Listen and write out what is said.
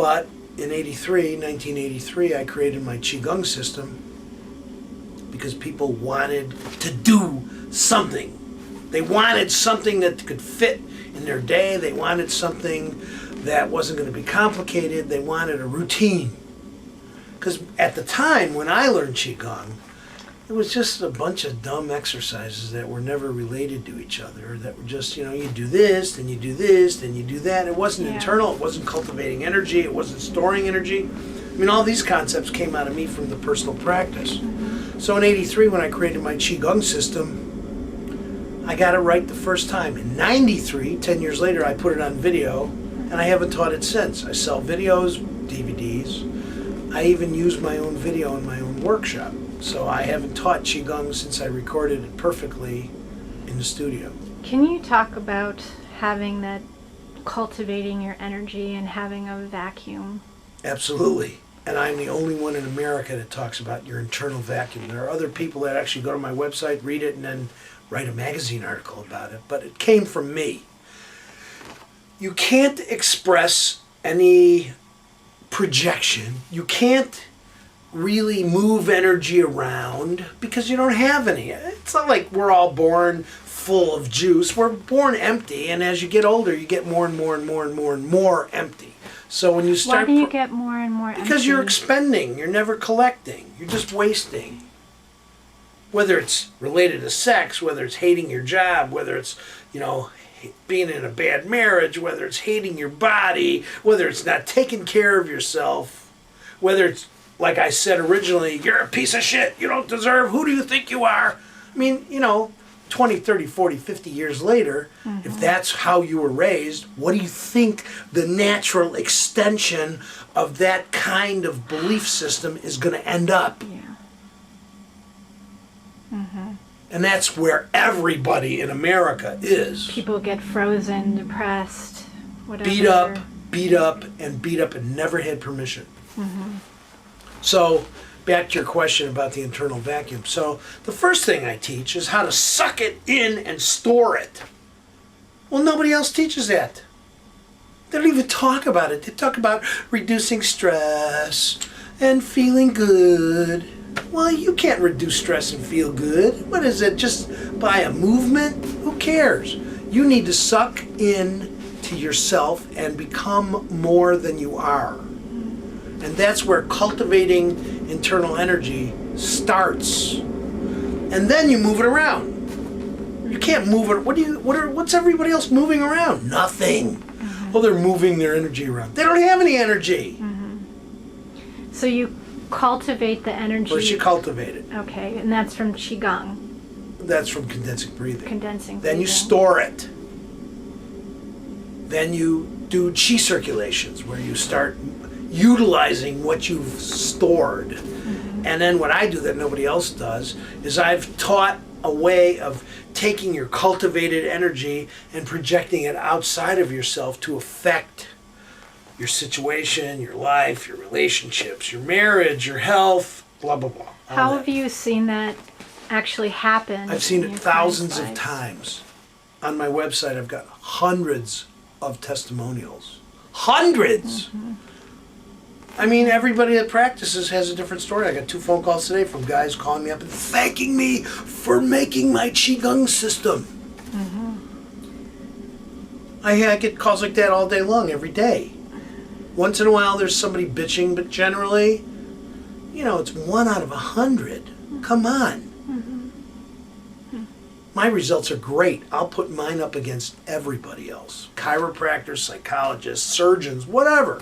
But in 1983, I created my Qigong system because people wanted to do something. They wanted something that could fit in their day. They wanted something that wasn't going to be complicated. They wanted a routine. Because at the time when I learned Qigong, it was just a bunch of dumb exercises that were never related to each other, that were just, you do this, then you do this, then you do that. It wasn't internal, it wasn't cultivating energy, it wasn't storing energy. I mean, all these concepts came out of me from the personal practice. So in 83, when I created my Qigong system, I got it right the first time. In 93, 10 years later, I put it on video, and I haven't taught it since. I sell videos, DVDs. I even use my own video in my own workshop. So I haven't taught Qigong since I recorded it perfectly in the studio. Can you talk about having that, cultivating your energy and having a vacuum? Absolutely. And I'm the only one in America that talks about your internal vacuum. There are other people that actually go to my website, read it, and then write a magazine article about it. But it came from me. You can't express any projection. You can't really move energy around because you don't have any. It's not like we're all born full of juice. We're born empty, and as you get older, you get more and more and more and more and more empty. So when you start... Why do you get more and more empty? Because you're expending. You're never collecting. You're just wasting. Whether it's related to sex, whether it's hating your job, whether it's, being in a bad marriage, whether it's hating your body, whether it's not taking care of yourself, whether it's, like I said originally, you're a piece of shit, you don't deserve, who do you think you are? I mean, 20, 30, 40, 50 years later, if that's how you were raised, what do you think the natural extension of that kind of belief system is going to end up? Yeah. And that's where everybody in America is. People get frozen, depressed, whatever. Beat up, and never had permission. So, back to your question about the internal vacuum. So, the first thing I teach is how to suck it in and store it. Well, nobody else teaches that. They don't even talk about it. They talk about reducing stress and feeling good. Well, you can't reduce stress and feel good. What is it, just by a movement? Who cares? You need to suck in to yourself and become more than you are. And that's where cultivating internal energy starts. And then you move it around. You can't move it. What's everybody else moving around? Nothing. Well, they're moving their energy around. They don't have any energy. So you cultivate the energy. First you cultivate it. Okay, and that's from Qigong. That's from condensing breathing. Then you store it. Then you do chi circulations where you start utilizing what you've stored. And then what I do that nobody else does is I've taught a way of taking your cultivated energy and projecting it outside of yourself to affect your situation, your life, your relationships, your marriage, your health, blah, blah, blah. How have you seen that actually happen? I've seen it thousands of times. On my website, I've got hundreds of testimonials. Hundreds! I mean, everybody that practices has a different story. I got 2 phone calls today from guys calling me up and thanking me for making my Qigong system. I get calls like that all day long, every day. Once in a while, there's somebody bitching, but generally, it's 1 out of 100. Come on. My results are great. I'll put mine up against everybody else. Chiropractors, psychologists, surgeons, whatever.